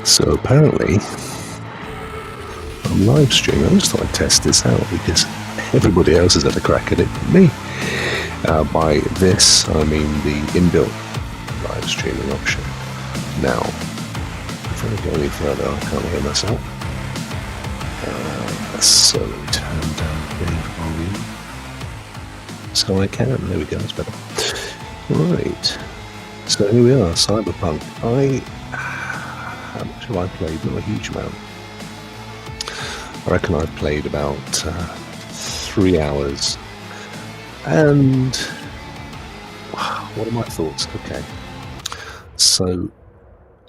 So apparently, I'm live streaming. I just thought I'd test this out because everybody else has had a crack at it but me. By this, I mean the inbuilt live streaming option. Now, if I go any further, I can't hear myself. So turn down the volume. So I can. There we go. That's better. Right. So here we are. Cyberpunk. How much have I played? Not a huge amount. I reckon I've played about 3 hours. And what are my thoughts? Okay. So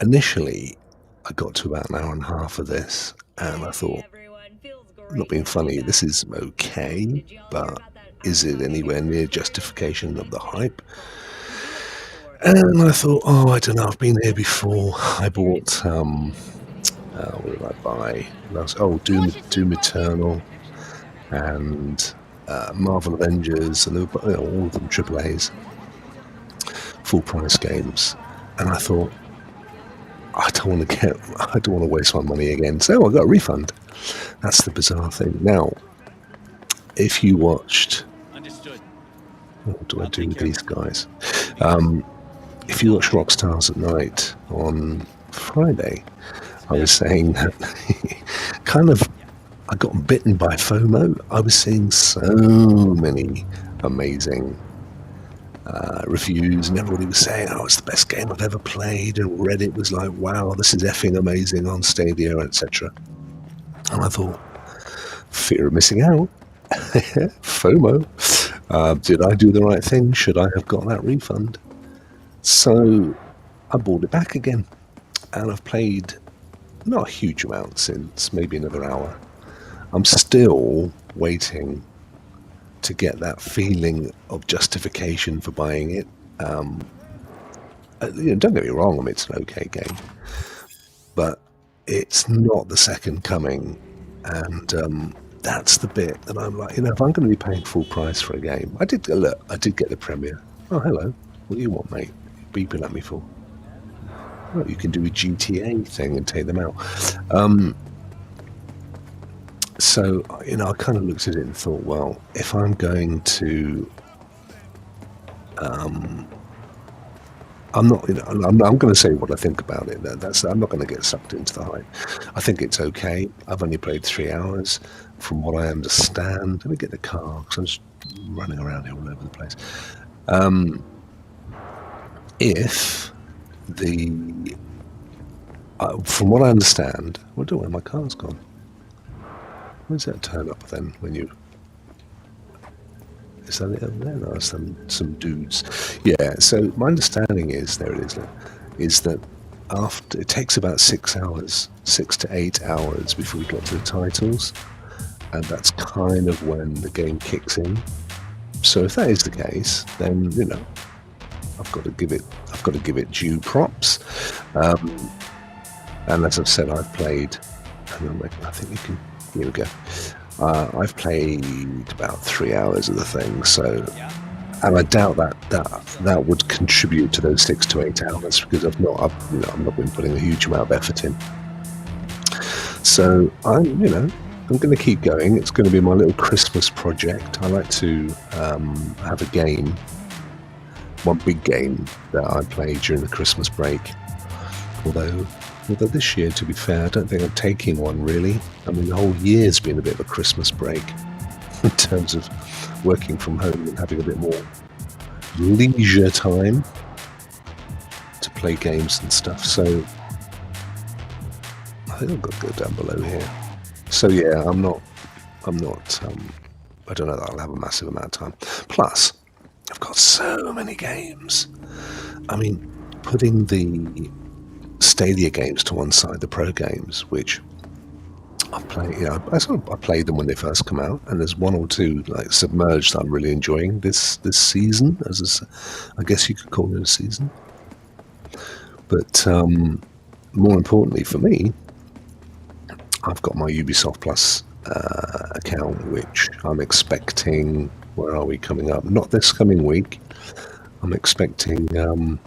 initially, I got to about an hour and a half of this, and I thought, not being funny, this is okay, but is it anywhere near justification of the hype? And I thought, I don't know, I've been here before. I bought, what did I buy? Doom Eternal and Marvel Avengers, and all of them AAAs, full price games. And I thought, I don't want to waste my money again. So I got a refund. That's the bizarre thing. Now, if you watched, what do I do with these guys? If you watched Rockstars at Night on Friday, I was saying that I got bitten by FOMO. I was seeing so many amazing reviews, and everybody was saying, it's the best game I've ever played, and Reddit was like, wow, this is effing amazing on Stadia, etc. And I thought, fear of missing out. FOMO. Did I do the right thing? Should I have got that refund? So I bought it back again, and I've played not a huge amount since, maybe another hour. I'm still waiting to get that feeling of justification for buying it. Don't get me wrong, it's an okay game, but it's not the second coming, and that's the bit that I'm like, if I'm going to be paying full price for a game, I did get the premiere. Oh, hello, what do you want, mate? Beeping at me for? Well, you can do a GTA thing and take them out. So, I kind of looked at it and thought, well, if I'm going to, I'm not, I'm going to say what I think about it. I'm not going to get sucked into the hype. I think it's okay. I've only played 3 hours. From what I understand, let me get the car because I'm just running around here all over the place. From what I understand, where my car's gone? Where's that turn up then when you... Is that it over there? No, some dudes. Yeah, so my understanding is, there it is that after, it takes about 6 hours, 6 to 8 hours before we get to the titles, and that's kind of when the game kicks in. So if that is the case, then, I've got to give it due props. And as I've said, I've played, I think you can... Here we go. I've played about 3 hours of the thing, and I doubt that would contribute to those 6 to 8 hours because I've not been putting a huge amount of effort in. So I'm going to keep going. It's going to be my little Christmas project. I like to have a game, one big game that I play during the Christmas break. Although this year, to be fair, I don't think I'm taking one really. I mean, the whole year's been a bit of a Christmas break in terms of working from home and having a bit more leisure time to play games and stuff. So I think I've got to go down below here. So yeah, I'm not, I don't know that I'll have a massive amount of time. Plus, I've got so many games. I mean, putting the Stadia games to one side, the pro games, which I've played, I played them when they first come out, and there's one or two like Submerged that I'm really enjoying this season, I guess you could call it a season. But more importantly for me, I've got my Ubisoft Plus account, which I'm expecting, where are we coming up? Not this coming week. I'm expecting, why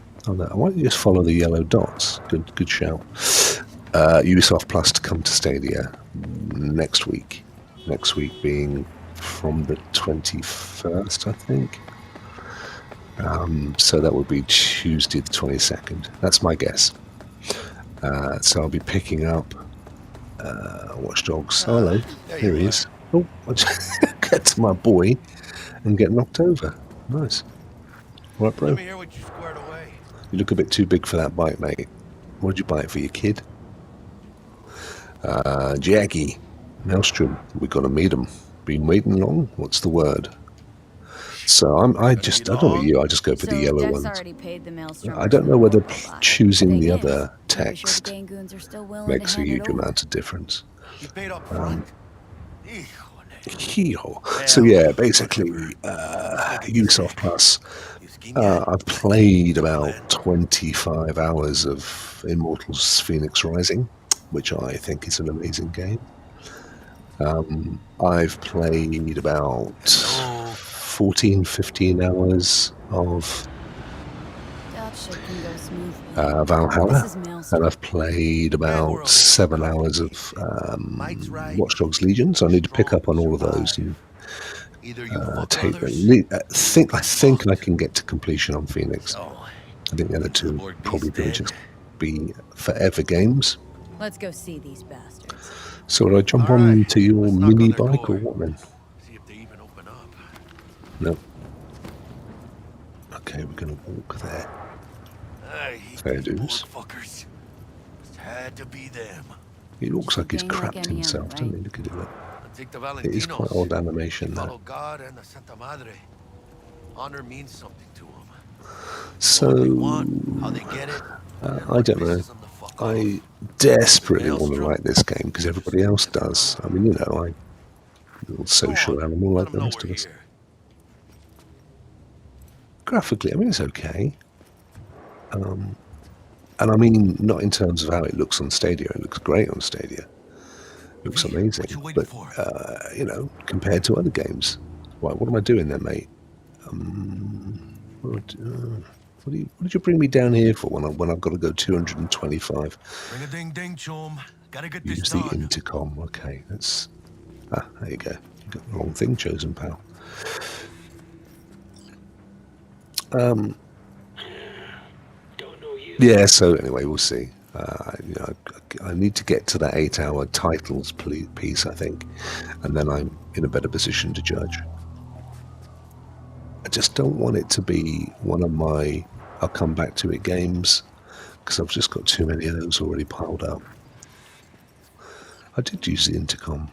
don't you just follow the yellow dots? Good shout. Ubisoft Plus to come to Stadia next week. Next week being from the 21st, I think. So that would be Tuesday the 22nd. That's my guess. So I'll be picking up Watch Dogs. Oh, hello. Here he is. Oh, I just get to my boy and get knocked over. Nice. Right, bro. Let me hear what you squared away. You look a bit too big for that bite, mate. What did you buy it for your kid? Jackie. Maelstrom. We got to meet him. Been waiting long? What's the word? So I don't know you. I just go for the yellow Dex ones. already paid the Maelstrom I don't know whether choosing the Thing other is, pretty sure text the Gangoons are still willing makes to a hand huge it over. amount of difference. You paid up front. So yeah, basically, Ubisoft Plus. I've played about 25 hours of Immortals Phoenix Rising, which I think is an amazing game. I've played about 14, 15 hours of That shit can go smoothly. Valhalla, This is Maelstrom. and I've played about 7 hours of Watch Dogs Legion. So I need to pick up on all of those and take them. I think I can get to completion on Phoenix. I think the other two are probably going to just be forever games. Let's go see these bastards. So do I jump on to your mini bike or what then? See if they even open up. No. Okay, we're going to walk there. Fair dues. Fuckers. Had to be them. He looks like he's Gang like crapped any himself, other, doesn't right? he? Look at it. Take the It is quite old animation, that. Follow God and the Santa Madre. Honor means something to them. So, How they get it? I don't know. I desperately want to like this game because everybody else does. I mean, I'm a little social animal like the rest of us. Graphically, I mean, it's okay. And I mean, not in terms of how it looks on Stadia. It looks great on Stadia. It looks amazing. But, compared to other games. What am I doing there, mate? What did you bring me down here for when I've got to go 225? Ring a ding ding, chum. Gotta get Use this the done. intercom. Okay, that's... there you go. You got the wrong thing chosen, pal. Yeah, so anyway, we'll see. I need to get to that 8-hour titles piece, I think, and then I'm in a better position to judge. I just don't want it to be one of my I'll come back to it games, because I've just got too many of those already piled up. I did use the intercom.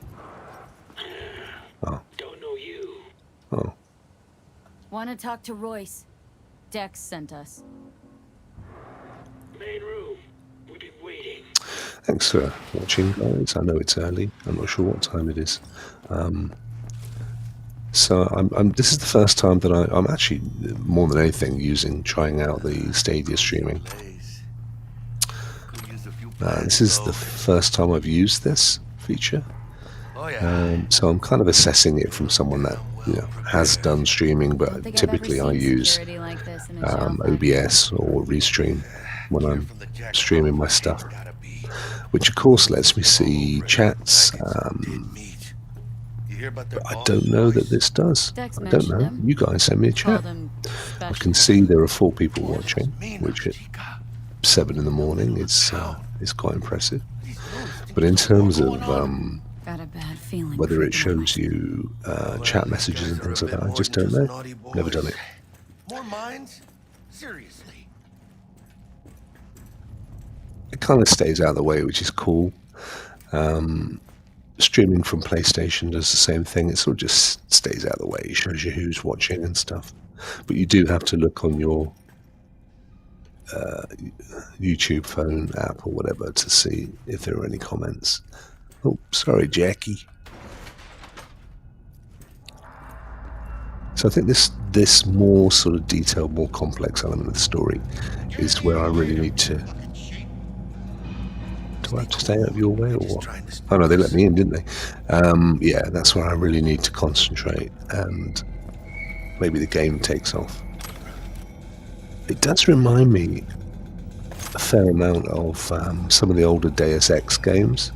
Oh. Don't know you. Oh. Want to talk to Royce? Dex sent us. Main room. We've been waiting. Thanks for watching, guys. I know it's early. I'm not sure what time it is. So this is the first time that I'm actually, more than anything, trying out the Stadia streaming. This is the first time I've used this feature. So I'm kind of assessing it from someone that has done streaming, but typically I use OBS or Restream when I'm streaming my stuff, which of course lets me see chats. But I don't know that this does. I don't know. You guys send me a chat. I can see there are 4 people watching, which at 7 in the morning is quite impressive. But in terms of whether it shows you chat messages and things like that, I just don't know. Never done it. More minds? Seriously. It kind of stays out of the way, which is cool. Streaming from PlayStation does the same thing. It sort of just stays out of the way. It shows you who's watching and stuff. But you do have to look on your YouTube phone app or whatever to see if there are any comments. Oh, sorry, Jackie. So I think this more sort of detailed, more complex element of the story is where I really need to... Do I have to stay out of your way or what? Oh no, they let me in, didn't they? Yeah, that's where I really need to concentrate, and maybe the game takes off. It does remind me a fair amount of some of the older Deus Ex games.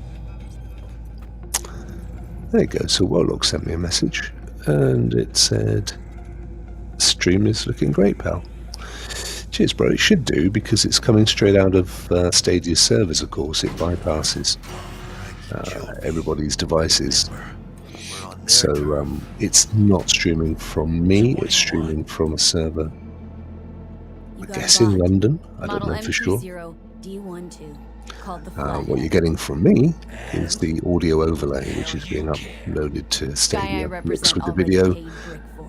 There you go. So Rokk sent me a message, and it said, "Stream is looking great, pal." Cheers, bro. It should do, because it's coming straight out of Stadia's servers, of course. It bypasses everybody's devices. So it's not streaming from me, it's streaming from a server, I guess in London. I don't know for sure. What you're getting from me is the audio overlay, which is being uploaded to Stadia, mixed with the video,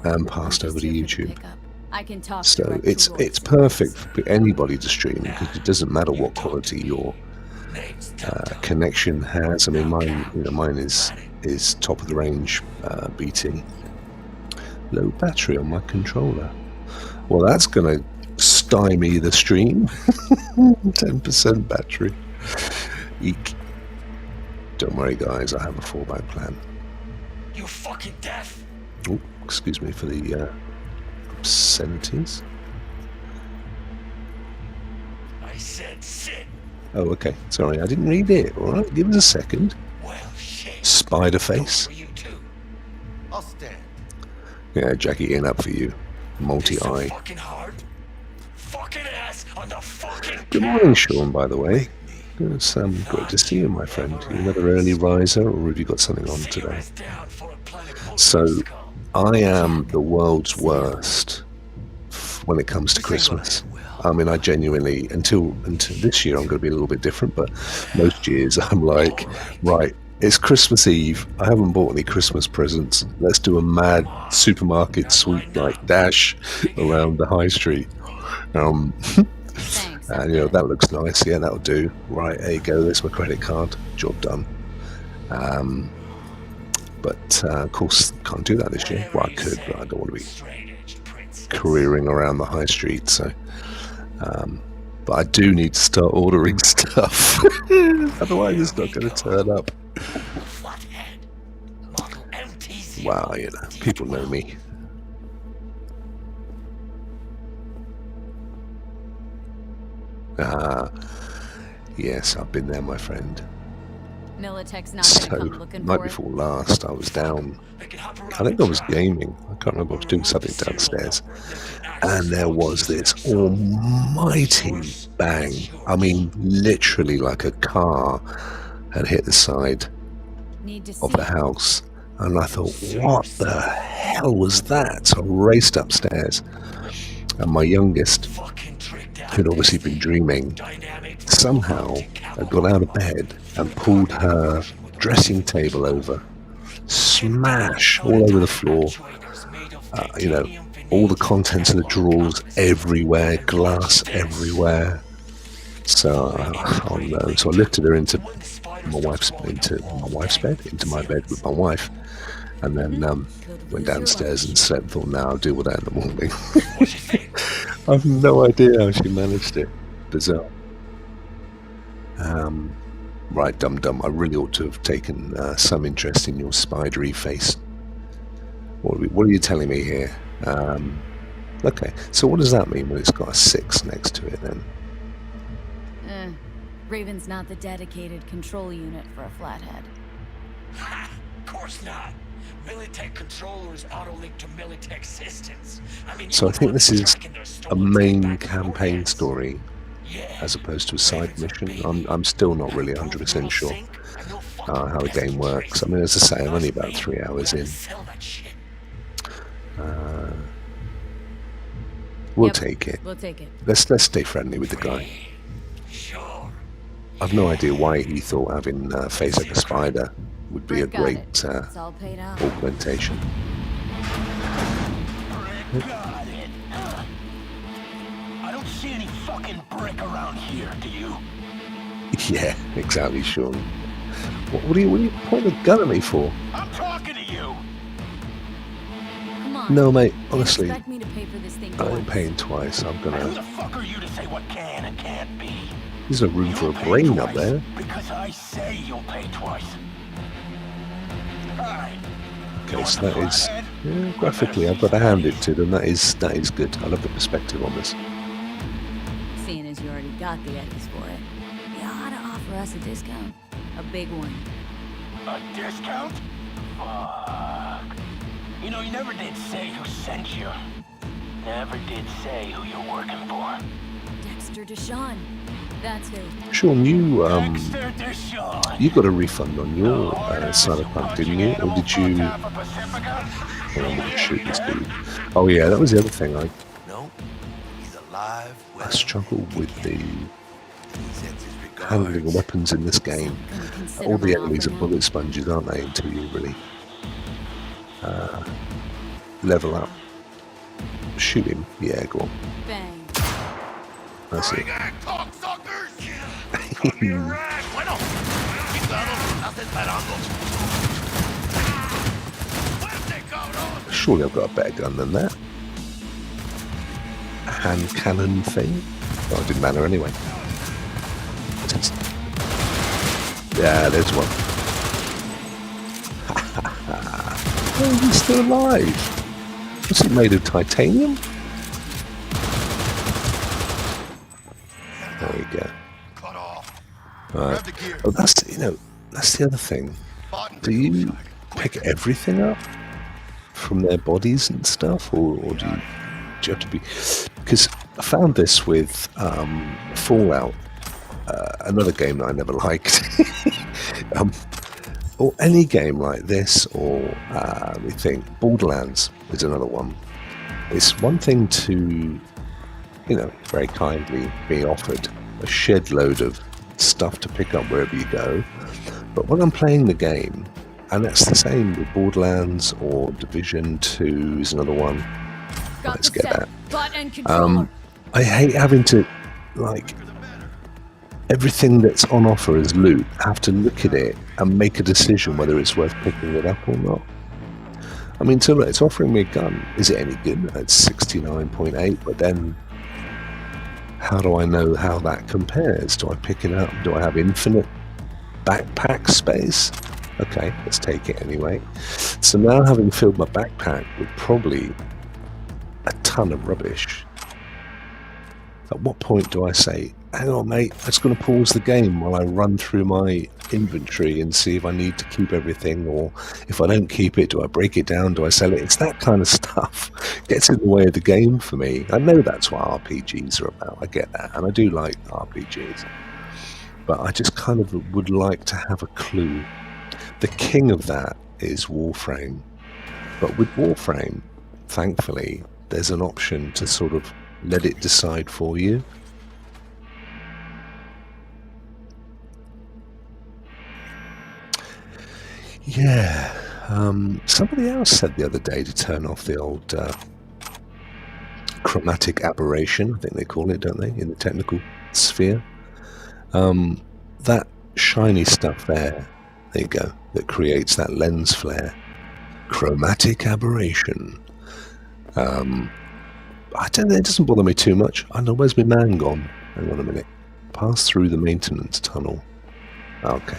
and passed over to YouTube. So it's perfect for anybody to stream, because it doesn't matter what quality your connection has. I mean, mine is top of the range BT. Low battery on my controller. Well, that's gonna stymie the stream. 10% battery. Eek. Don't worry, guys, I have a fallback plan. You fucking deaf. Oh, excuse me for the obscenities. I said sit. Oh, okay. Sorry, I didn't read it. All right, give us a second. Well, shit. Spider face. For you too. I'll stand. Yeah, Jackie, in up for you. Multi-eye. Fucking hard. Fucking ass on the fucking. Good morning, Sean, by the way. It's great to see you, my friend. You another early riser, or have you got something on today? So, I am the world's worst when it comes to Christmas. I mean, I genuinely, until this year, I'm going to be a little bit different, but most years I'm like, right, it's Christmas Eve. I haven't bought any Christmas presents. Let's do a mad supermarket sweep, like dash around the high street. And that looks nice. Yeah, that'll do. Right, there you go. There's my credit card. Job done. But of course, can't do that this year. Well, I could, but I don't want to be careering around the high street. So, but I do need to start ordering stuff. Otherwise, it's not going to turn up. Wow, people know me. Yes, I've been there, my friend. Militech's not So, gonna come looking night for it. before last, I was down. I think I was gaming. I can't remember. I was doing something downstairs. And there was this almighty bang. I mean, literally like a car had hit the side of the house. And I thought, what the hell was that? So I raced upstairs. And my youngest, who'd obviously been dreaming, somehow had got out of bed and pulled her dressing table over. Smash all over the floor. All the contents of the drawers everywhere, glass everywhere. So, oh no! So I lifted her into my bed with my wife, and then went downstairs and slept. Thought, now I'll deal with that in the morning. I have no idea how she managed it. Bizarre. Right, dum-dum. I really ought to have taken some interest in your spidery face. What are you telling me here? Okay, so what does that mean when it's got a 6 next to it then? Raven's not the dedicated control unit for a flathead. Ha! Of course not. Militech controllers auto-link to Militech systems. So I think this is a main campaign story as opposed to a side mission. I'm still not really 100% sure how the game works. I mean, as I say, I'm only about 3 hours in. We'll take it. We'll take it. Let's stay friendly with the guy. I've no idea why he thought having face like a spider would be a great augmentation. Got it. I don't see any fucking brick around here, do you? Yeah, exactly, Sean. What are you pointing a gun at me for? I'm talking to you. Come on. No, mate, You honestly, expect me to pay for this thing I ain't once. paying twice. I'm Who the gonna... fuck are you to say what can and can't be? There's no room for You'll a pay brain up twice, there. Because I say you'll pay twice. Alright. Okay, so that is... Yeah, graphically, I've got to hand it to them. That is good. I love the perspective on this. Seeing as you already got the eddies for it, you ought to offer us a discount. A big one. A discount? Fuck. You know, you never did say who sent you. Never did say who you're working for. Dexter Deshawn. That's who. Sean, Dexter Deshawn. you got a refund on your Cyberpunk, didn't you? Or did you? Hold on, what shoot this dude? Oh yeah, that was the other thing. No, he's alive. I Well, struggle with the he sends his handling regards. of weapons in this game. Gonna consider All the my enemies offer are now. bullet sponges, aren't they? Until you really level up. Shoot him. Yeah, go on. Bang. That's it. Bueno, chingado, estás esperando. Fuerte, cabrón. Surely I've got a better gun than that. A hand cannon thing. Oh, it didn't matter anyway. Yeah, there's one. Oh, he's still alive. What's it made of? Titanium? There we go. Cut off. Right. Grab the gear. Oh, that's that's the other thing. Do you pick everything up from their bodies and stuff, or do you have to be? Because I found this with Fallout, another game that I never liked, or any game like this, or we think Borderlands is another one. It's one thing to, very kindly be offered a shed load of stuff to pick up wherever you go, but when I'm playing the game, and that's the same with Borderlands or Division 2 is another one. Got Let's the get set. that. Butt and controller. I hate having to, everything that's on offer as loot, have to look at it and make a decision whether it's worth picking it up or not. I mean, so look, it's offering me a gun. Is it any good? It's 69.8, but then how do I know how that compares? Do I pick it up? Do I have infinite backpack space? Okay, let's take it anyway. So now, having filled my backpack with probably a ton of rubbish, at what point do I say, hang on mate, I'm just going to pause the game while I run through my inventory and see if I need to keep everything, or if I don't keep it, do I break it down, do I sell it? It's that kind of stuff gets in the way of the game for me. I know that's what RPGs are about, I get that, and I do like RPGs, but I just kind of would like to have a clue. The king of that is Warframe, but with Warframe, thankfully, there's an option to sort of let it decide for you. Yeah, somebody else said the other day to turn off the old chromatic aberration, I think they call it, don't they, in the technical sphere? That shiny stuff there you go, that creates that lens flare. Chromatic aberration. I don't know, it doesn't bother me too much. I know, where's my man gone? Hang on a minute. Pass through the maintenance tunnel. Okay.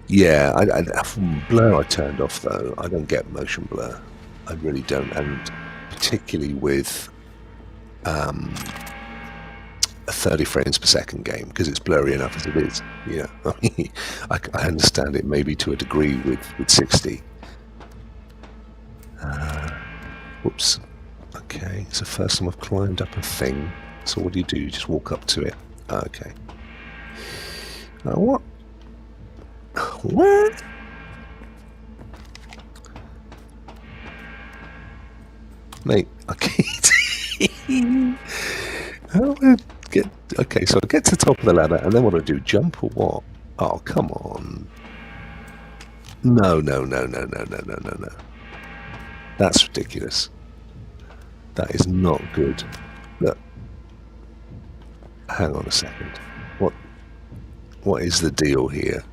Yeah, blur I turned off though. I don't get motion blur. I really don't, and particularly with a 30 frames per second game, because it's blurry enough as it is. I understand it maybe to a degree with 60. Whoops. Okay, it's the first time I've climbed up a thing. So what do? You just walk up to it. Okay. What? What? Mate, okay. How do I get? Okay, so I get to the top of the ladder, and then what do I do? Jump or what? Oh, come on. No. That's ridiculous. That is not good. Look. Hang on a second. What is the deal here?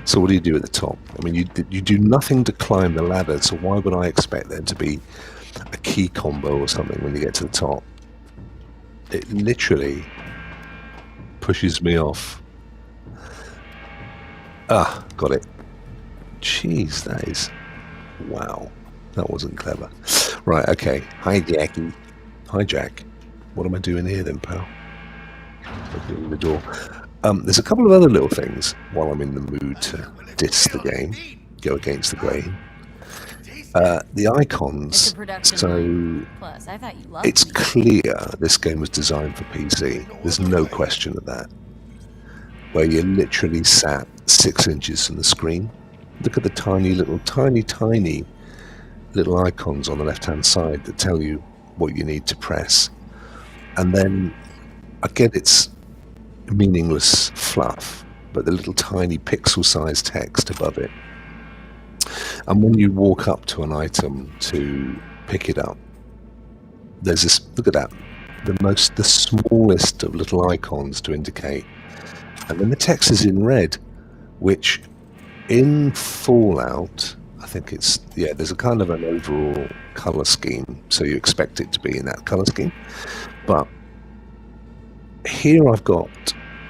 So what do you do at the top? I mean, you do nothing to climb the ladder, so why would I expect there to be a key combo or something when you get to the top? It literally pushes me off. Ah, got it. Jeez, that is... Wow. That wasn't clever. Right, okay. Hi, Jackie. Hi, Jack. What am I doing here then, pal? Opening the door. There's a couple of other little things while I'm in the mood to diss the game, go against the grain. The icons, so Plus, I thought you loved it's me. clear this game was designed for PC. There's no question of that. Where you're literally sat 6 inches from the screen. Look at the tiny little icons on the left-hand side that tell you what you need to press. And then, I get it's meaningless fluff, but the little tiny pixel-sized text above it. And when you walk up to an item to pick it up, there's this, look at that, the smallest of little icons to indicate. And then the text is in red, which in Fallout, I think it's, yeah, there's a kind of an overall color scheme, so you expect it to be in that color scheme. But here I've got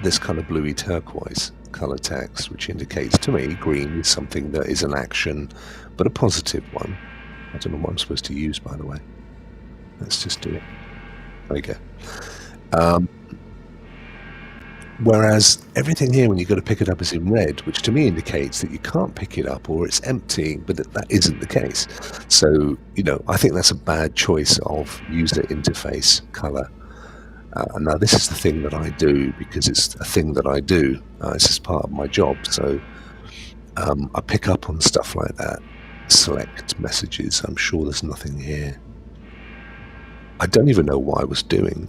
this kind of bluey turquoise color text, which indicates to me green is something that is an action, but a positive one. I don't know what I'm supposed to use, by the way. Let's just do it. There you go. Whereas everything here, when you go to pick it up, is in red, which to me indicates that you can't pick it up or it's empty, but that isn't the case. So, you know, I think that's a bad choice of user interface color. And now this is the thing that I do because it's a thing that I do. This is part of my job. So I pick up on stuff like that, select messages. I'm sure there's nothing here. I don't even know what I was doing.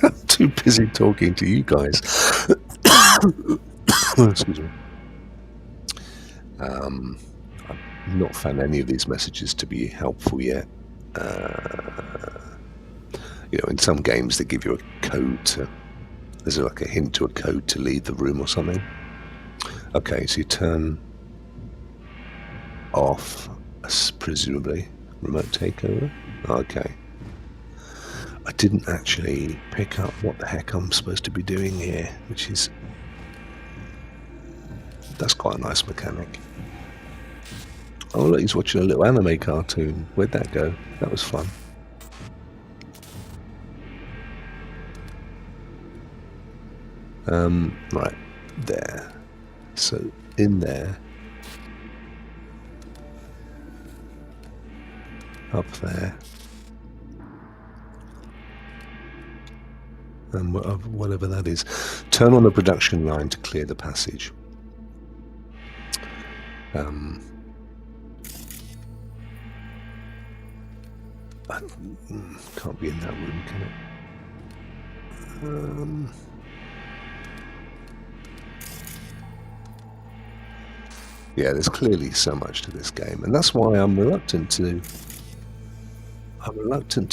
I'm too busy talking to you guys. Excuse me. I've not found any of these messages to be helpful yet. You know, in some games they give you a code to, there's like a hint to a code to leave the room or something. Okay, so you turn off, presumably, remote takeover. Okay. I didn't actually pick up what the heck I'm supposed to be doing here, which is, that's quite a nice mechanic. Oh look, he's watching a little anime cartoon. Where'd that go? That was fun. Right, there. So in there, up there, and whatever that is. Turn on the production line to clear the passage. Can't be in that room, can it? Yeah, there's clearly so much to this game, and that's why I'm reluctant to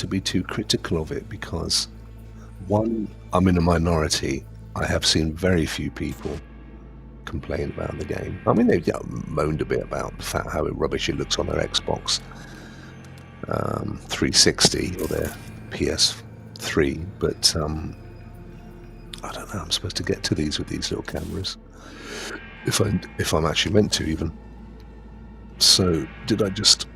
be too critical of it, because one, I'm in a minority. I have seen very few people complain about the game. I mean, they've moaned a bit about the fact how rubbish it looks on their Xbox 360 or their PS3, but I don't know. I'm supposed to get to these with these little cameras. If I'm actually meant to, even. So did I just?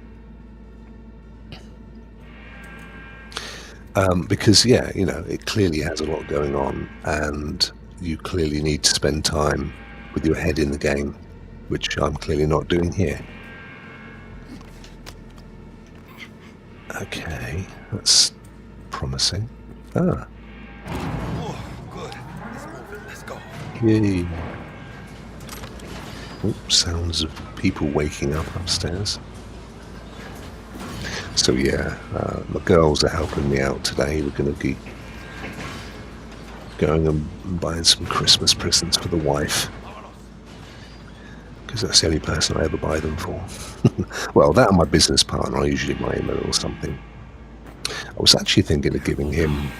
Because yeah, you know, it clearly has a lot going on, and you clearly need to spend time with your head in the game, which I'm clearly not doing here. Okay, that's promising. Ah. Oh, good. Let's move it. Let's go. Yay. Oops, sounds of people waking up upstairs. So yeah, my girls are helping me out today. We're going to be going and buying some Christmas presents for the wife, because that's the only person I ever buy them for. Well, that and my business partner, I usually buy him a little something. I was actually thinking of giving him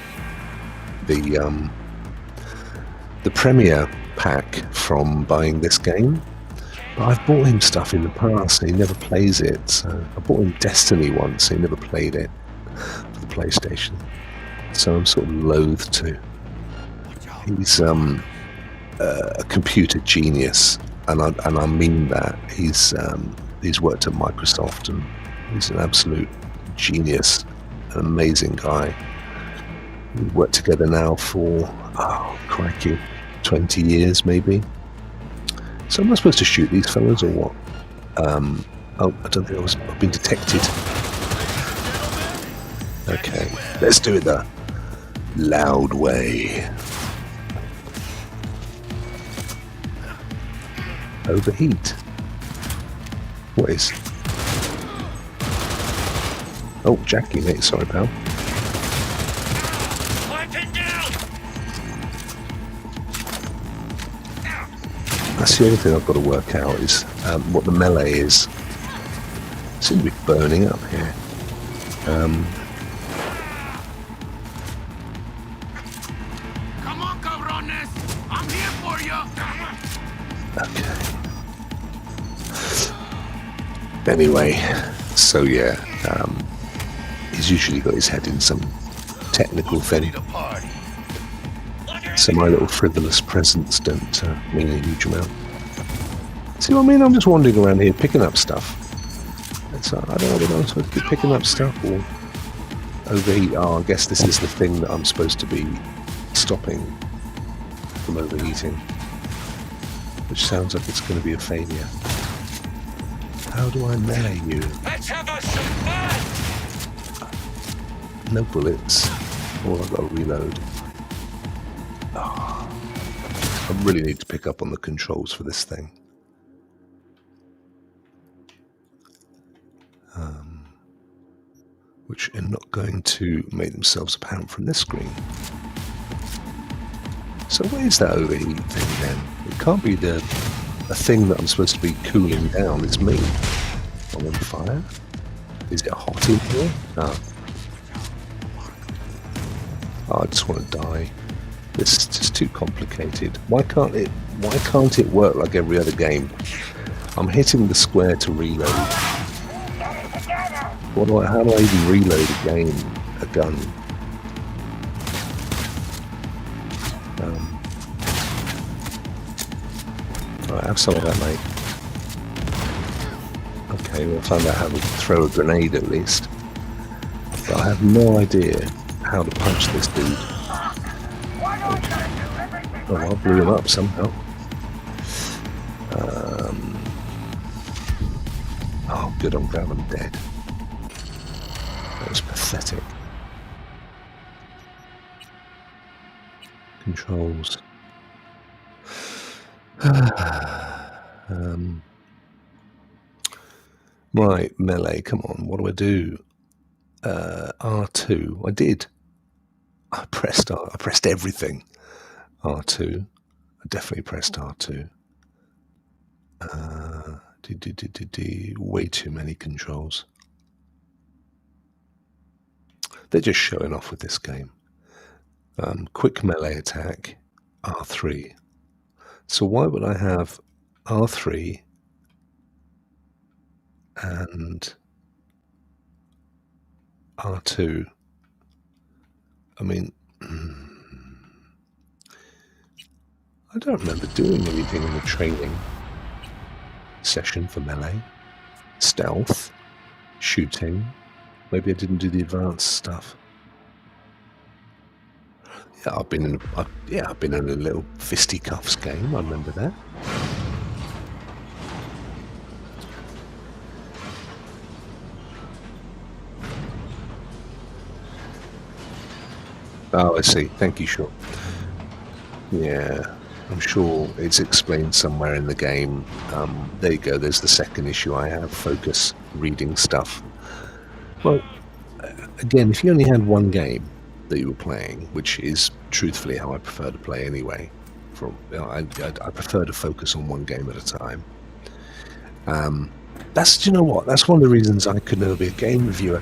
the premiere pack from buying this game. But I've bought him stuff in the past and he never plays it. So I bought him Destiny once, he never played it for the PlayStation. So I'm sort of loath to. He's a computer genius, and I mean that. He's worked at Microsoft and he's an absolute genius, an amazing guy. We've worked together now for, oh, crikey, 20 years maybe. So am I supposed to shoot these fellas or what? Oh, I don't think I've been detected. Okay, let's do it the loud way. Overheat. What is? Oh, Jackie, mate. Sorry, pal. That's the other thing I've got to work out is what the melee is. It seems to be burning up here. Come on, cabrones! I'm here for you! Okay. Anyway, so yeah, he's usually got his head in some technical thing. So my little frivolous presents don't mean a huge amount. See what I mean? I'm just wandering around here picking up stuff. I don't know whether I'm supposed to be picking up stuff or overheat. Oh, I guess this is the thing that I'm supposed to be stopping from overheating. Which sounds like it's going to be a failure. How do I melee you? Let's have us some fun! No bullets. Oh, I've got to reload. Oh, I really need to pick up on the controls for this thing. Which are not going to make themselves apparent from this screen. So what is that overheat thing then? It can't be a thing that I'm supposed to be cooling down. It's me. I'm on fire. Is it hot in here? No. Oh, I just want to die. This is just too complicated. Why can't it work like every other game? I'm hitting the square to reload. How do I even reload a gun? Alright, have some of that, mate. Okay, well, I found out how to throw a grenade at least. But I have no idea how to punch this dude. Oh, I blew him up somehow. Oh, good, I'm glad I'm dead. That was pathetic. Controls. Right, melee, come on, what do? R2, I did. I pressed everything. R2, I definitely pressed R2. Way too many controls. They're just showing off with this game. Quick melee attack, R3. So why would I have R3 and R2? I mean, I don't remember doing anything in the training session for melee. Stealth, shooting. Maybe I didn't do the advanced stuff. Yeah, I've been in a little fisticuffs game. I remember that. Oh, I see. Thank you, Sean. Yeah, I'm sure it's explained somewhere in the game. There you go. There's the second issue I have. Focus, reading stuff. Well, again, if you only had one game that you were playing, which is truthfully how I prefer to play anyway, I prefer to focus on one game at a time. Do you know what? That's one of the reasons I could never be a game reviewer.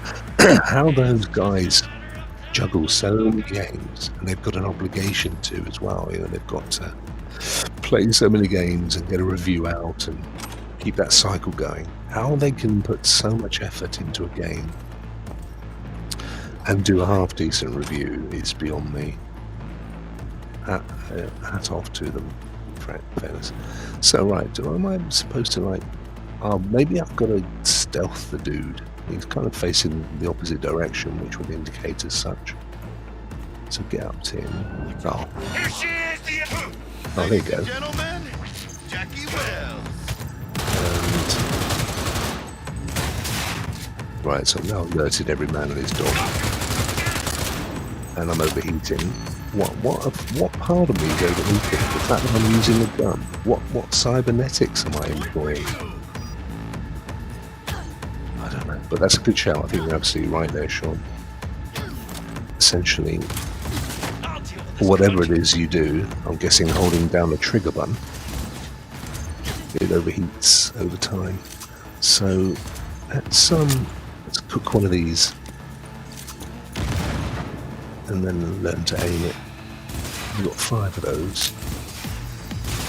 How those guys juggle so many games, and they've got an obligation to as well. You know, they've got to play so many games and get a review out and keep that cycle going. How they can put so much effort into a game and do a half-decent review is beyond me. Hat off to them, in fairness. So, right, am I supposed to, maybe I've got to stealth the dude. He's kind of facing the opposite direction, which would indicate as such. So get up to him. Oh, Here she is, there you go. Gentlemen, Jackie Wells. And right, so now I've alerted every man and his dog, and I'm overheating. What part of me is overheating? The fact that I'm using a gun. What cybernetics am I employing? I don't know, but that's a good shout. I think you're absolutely right there, Sean. Essentially, whatever it is you do, I'm guessing holding down the trigger button, it overheats over time. So let's cook one of these and then learn to aim it. We've got 5 of those.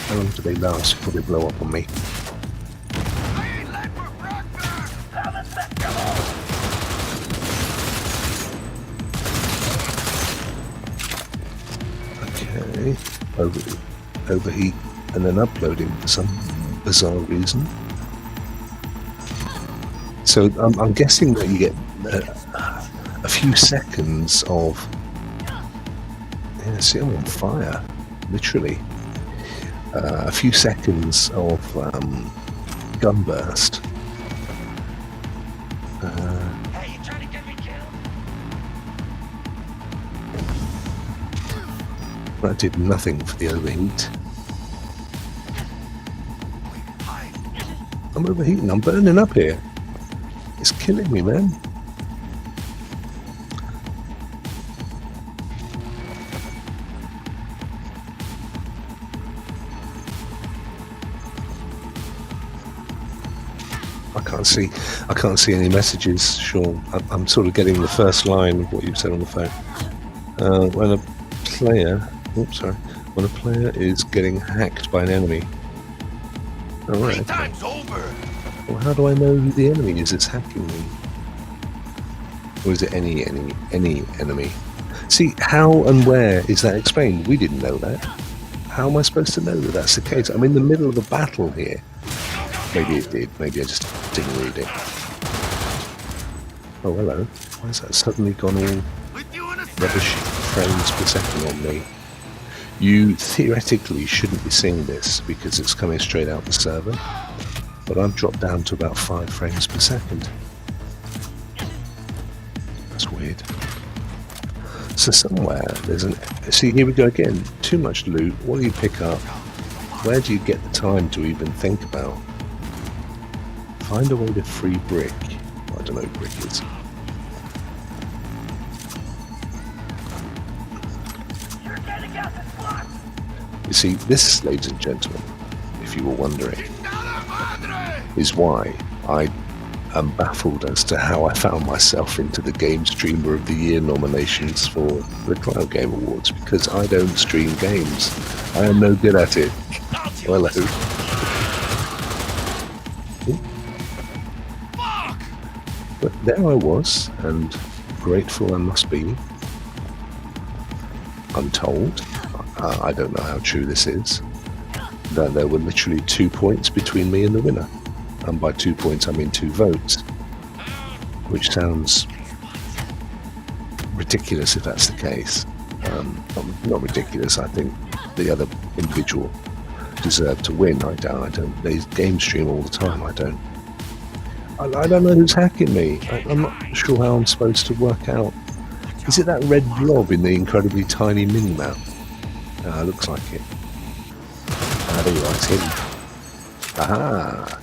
How long do they last before they blow up on me? Okay, overheat and then uploading for some bizarre reason. So I'm guessing that you get a few seconds of... Yeah, see, I'm on fire, literally. A few seconds of gun burst. Hey, you trying to get me killed? That did nothing for the overheat. I'm overheating, I'm burning up here. It's killing me, man. I can't see any messages, Sean. I'm sort of getting the first line of what you've said on the phone. When a player is getting hacked by an enemy. All right. 3 times over. Well, how do I know who the enemy is that's hacking me? Or is it any enemy? See, how and where is that explained? We didn't know that. How am I supposed to know that that's the case? I'm in the middle of a battle here. Maybe it did. Maybe I just didn't read it. Oh, hello. Why has that suddenly gone all rubbish frames per second on me? You theoretically shouldn't be seeing this because it's coming straight out the server, but I've dropped down to about 5 frames per second. That's weird. So somewhere there's an... See, here we go again. Too much loot. What do you pick up? Where do you get the time to even think about? Find a way to free brick. I don't know what brick is. You see, this, ladies and gentlemen, if you were wondering, is why I am baffled as to how I found myself into the Game Streamer of the Year nominations for the Cloud Game Awards, because I don't stream games. I am no good at it. Hello. But there I was, and grateful I must be. I'm told, I don't know how true this is, that there were literally 2 points between me and the winner. And by 2 points I mean 2 votes, which sounds ridiculous if that's the case. Not ridiculous, I think the other individual deserved to win. I don't. They game stream all the time, I don't. I don't know who's hacking me. I'm not sure how I'm supposed to work out. Is it that red blob in the incredibly tiny mini-map? Looks like it. There you are, it's him. Aha!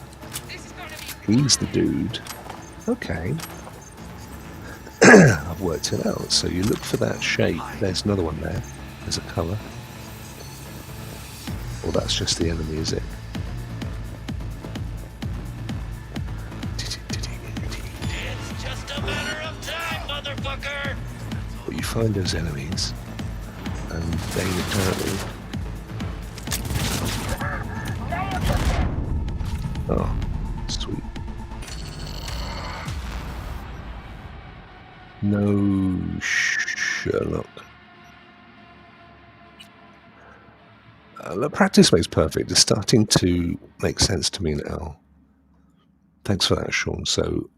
He's the dude. Okay. I've worked it out. So you look for that shape. There's another one there. There's a colour. Or that's just the enemy, is it? It's just a matter of time, motherfucker! But you find those enemies, and they apparently... Oh, sweet. No, Sherlock. The practice makes perfect. It's starting to make sense to me now. Thanks for that, Sean. So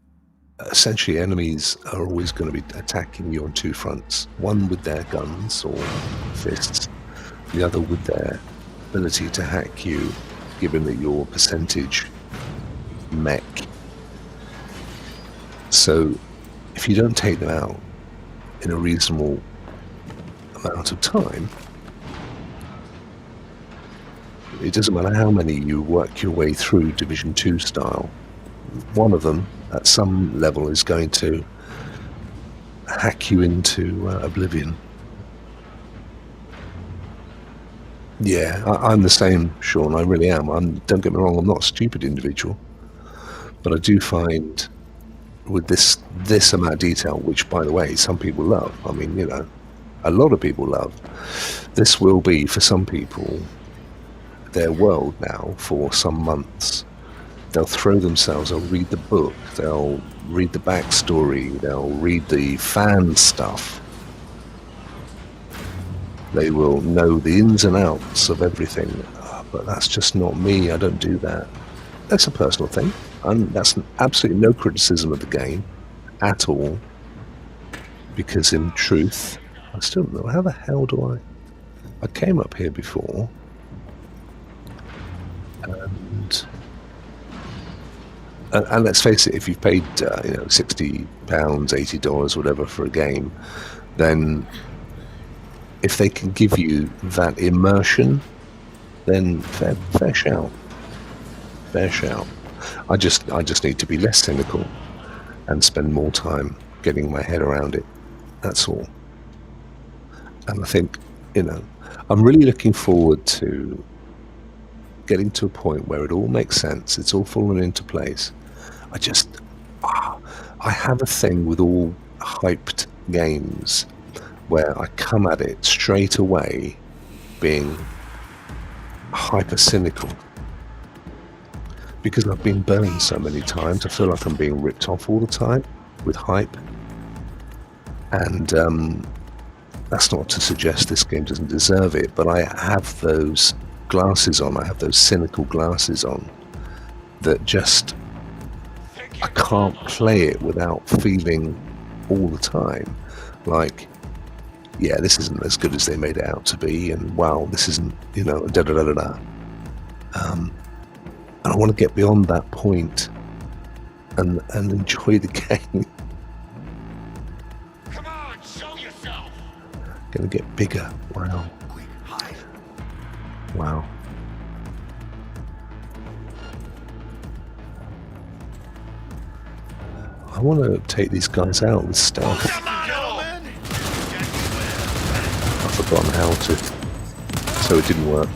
essentially enemies are always going to be attacking you on two fronts. One with their guns or fists, the other with their ability to hack you, given that you're percentage mech. So if you don't take them out in a reasonable amount of time, it doesn't matter how many you work your way through Division 2 style, one of them at some level is going to hack you into oblivion. Yeah, I'm the same, Sean, I really am. Don't get me wrong, I'm not a stupid individual, but I do find with this amount of detail, which by the way, some people love, I mean, you know, a lot of people love, this will be for some people their world now for some months. They'll throw themselves, they'll read the book, they'll read the backstory, they'll read the fan stuff. They will know the ins and outs of everything, but that's just not me. I don't do that. That's a personal thing, and that's absolutely no criticism of the game at all, because in truth, I still don't know, how the hell do I came up here before, and let's face it, if you've paid £60, $80, whatever for a game, then if they can give you that immersion, then fair shout. Fair shout. I just need to be less cynical and spend more time getting my head around it. That's all. And I think, I'm really looking forward to getting to a point where it all makes sense. It's all fallen into place. I have a thing with all hyped games where I come at it straight away being hyper cynical, because I've been burned so many times. I feel like I'm being ripped off all the time with hype, and that's not to suggest this game doesn't deserve it, but I have those glasses on, I have those cynical glasses on that just, I can't play it without feeling all the time like, yeah, this isn't as good as they made it out to be, and wow, this isn't, da da da da da. And I want to get beyond that point and enjoy the game. Come on, show yourself. Gonna get bigger. Wow. Wow. I want to take these guys out with stealth. I've forgotten how to, so it didn't work.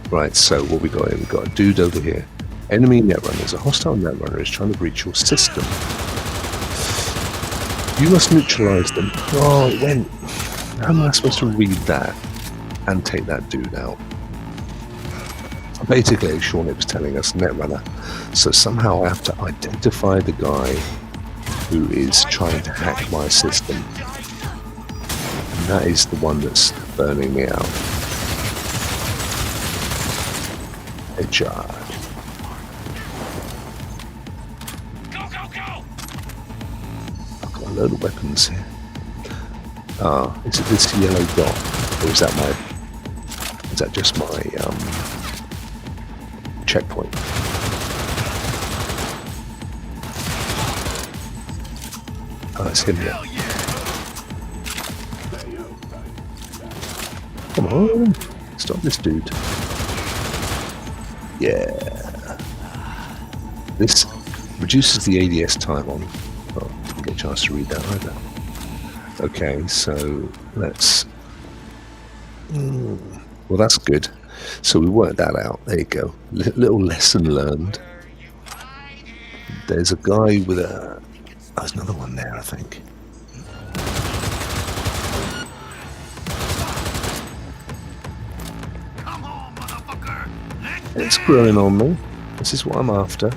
Right, so what we got here? We've got a dude over here. Enemy netrunners. A hostile netrunner is trying to breach your system. You must neutralize them. Oh, it went. How am I supposed to read that and take that dude out? Basically, as Sean was telling us, netrunner. So somehow I have to identify the guy who is trying to hack my system. And that is the one that's burning me out. Headshot. I've got a load of weapons here. Is it this yellow dot? Or is that just my checkpoint? Oh, it's him there. Come on, stop this dude. Yeah. This reduces the ADS time on. Oh, didn't get a chance to read that either. Okay, so let's. Well, that's good. So we worked that out. There you go. Little lesson learned. There's a guy with a. There's another one there, I think. It's growing on me. This is what I'm after.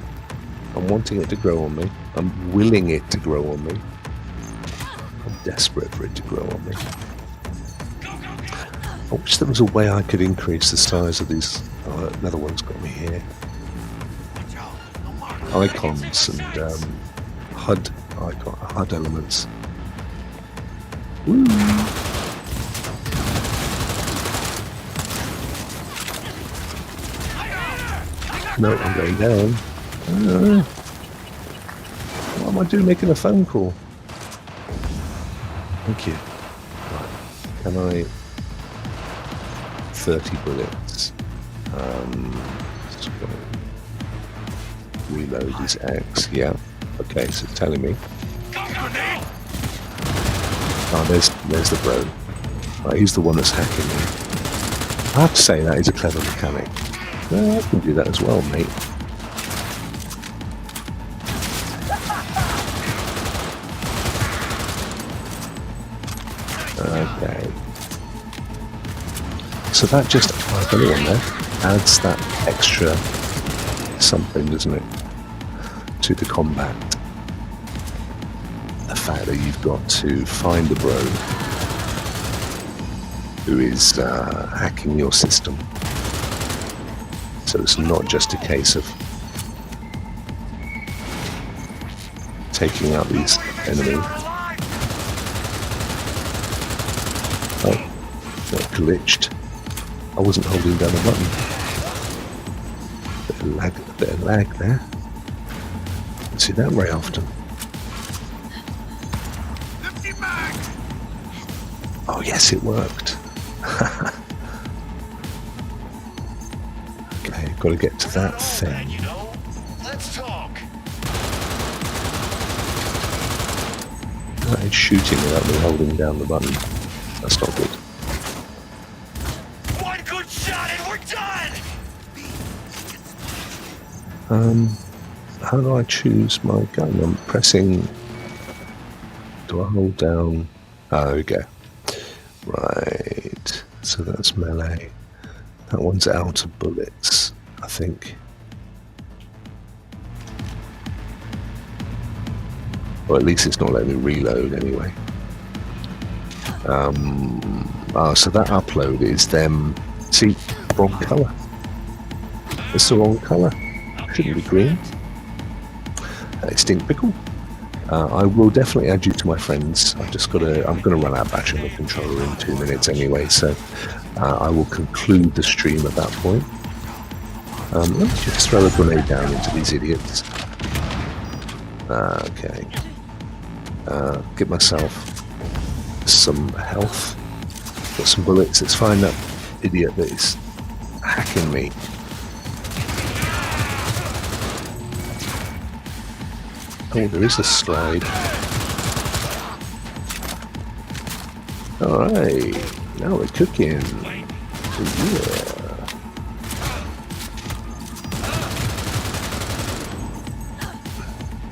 I'm wanting it to grow on me. I'm willing it to grow on me. I'm desperate for it to grow on me. I wish there was a way I could increase the size of these. Oh, another one's got me here. icons and HUD elements. Woo. No, I'm going down. What am I doing making a phone call? Thank you. Right. Can I... 30 bullets. Reload is X. Yeah. Okay, so it's telling me. Oh, there's the bro. Right, he's the one that's hacking me. I have to say that is a clever mechanic. Well, I can do that as well, mate. Okay. So that just, I've got it on there, adds that extra something, doesn't it, to the combat. The fact that you've got to find the bro who is hacking your system. So it's not just a case of taking out these enemies. Oh, that glitched. I wasn't holding down the button. A bit of lag there. Don't see that very often. Oh yes, it worked. Okay, got to get to that thing. Let's talk. It's shooting without me holding down the button. That's not good. One good shot and we're done. How do I choose my gun? I'm pressing. Do I hold down? Oh, there we go. Right. So that's melee. That one's out of bullets, I think. Or at least it's not letting me reload anyway. So that upload is them. See, wrong colour. It's the wrong colour. Shouldn't be green. Extinct Pickle. I will definitely add you to my friends. I'm gonna run out of battery on the controller in 2 minutes anyway, so I will conclude the stream at that point. Let me just throw a grenade down into these idiots. Okay. Get myself some health. Got some bullets. Let's find that idiot that is hacking me. Oh, there is a slide. Alright, now we're cooking. Yeah.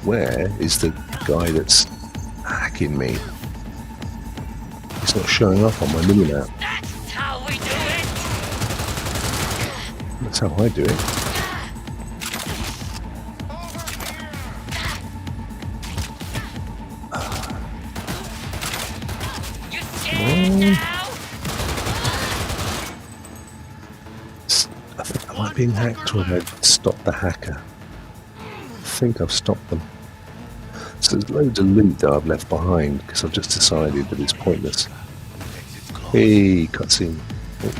Where is the guy that's hacking me? It's not showing up on my mini-map. That's how we do it. That's how I do it. Am I being hacked or have I stopped the hacker? I think I've stopped them. So there's loads of loot that I've left behind because I've just decided that it's pointless. Hey, cutscene. Oh.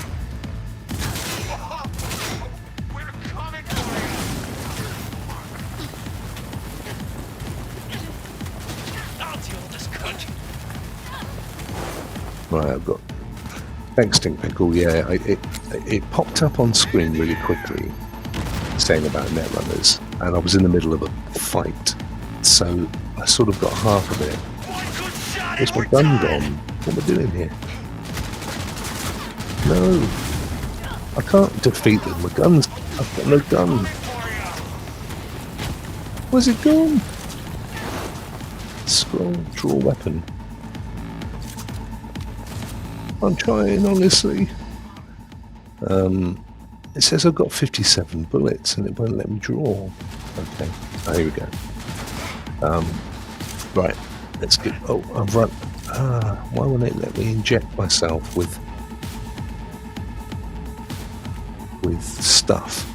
Right, I've got. Thanks, Stink Pickle. Yeah, it popped up on screen really quickly, saying about Netrunners, and I was in the middle of a fight, so I sort of got half of it. Where's my gun gone? What am I doing here? No, I can't defeat them. My gun's. I've got no gun. Where's it gone? Scroll, draw weapon. I'm trying, honestly. It says I've got 57 bullets and it won't let me draw. Okay, here we go. Right, let's get. Oh, I've run. Why won't it let me inject myself with stuff?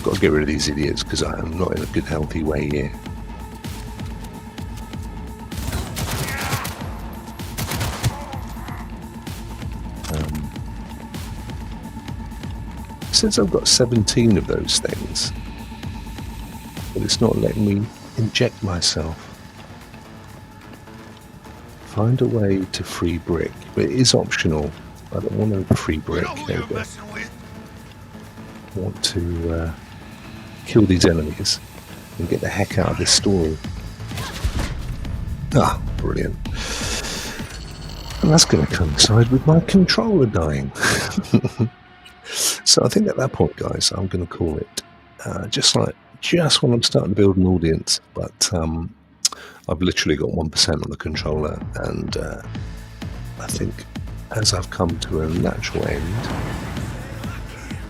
got to get rid of these idiots because I am not in a good, healthy way here. Since I've got 17 of those things, but it's not letting me inject myself. Find a way to free brick, but it is optional. I don't want to free brick. There we go. I want to kill these enemies and get the heck out of this story. Ah, brilliant. And that's going to coincide with my controller dying. So I think at that point, guys, I'm going to call it just when I'm starting to build an audience, but I've literally got 1% on the controller, and I think as I've come to a natural end,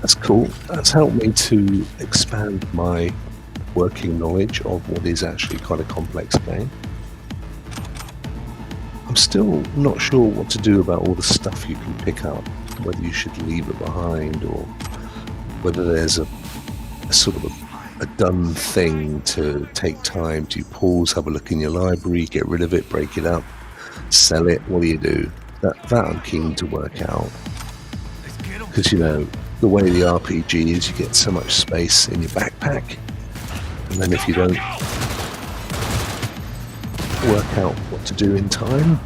that's cool. That's helped me to expand my working knowledge of what is actually quite a complex game. I'm still not sure what to do about all the stuff you can pick up, whether you should leave it behind or whether there's a sort of a done thing to take time to pause, have a look in your library, get rid of it, break it up, sell it. What do you do? That I'm keen to work out, because you know the way the RPG is, you get so much space in your backpack, and then if you don't work out what to do in time,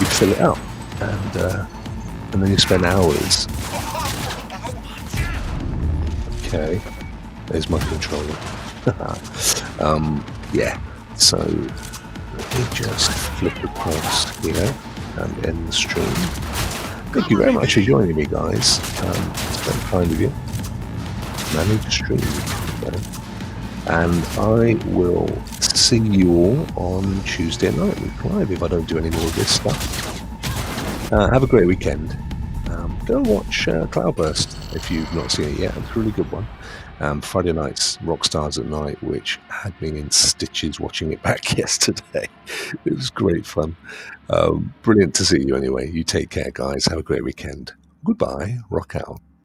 you fill it up, and then you spend hours. Okay, there's my controller. Yeah, so let me just flip across here and end the stream. Thank you very much for joining me, guys. It's very kind of you. Manage stream, and I will see you all on Tuesday night with Clive if I don't do any more of this stuff. Have a great weekend. Go watch Cloudburst if you've not seen it yet. It's a really good one. Friday night's Rock Stars at Night, which had me in stitches watching it back yesterday. It was great fun. Brilliant to see you anyway. You take care, guys. Have a great weekend. Goodbye. Rock out.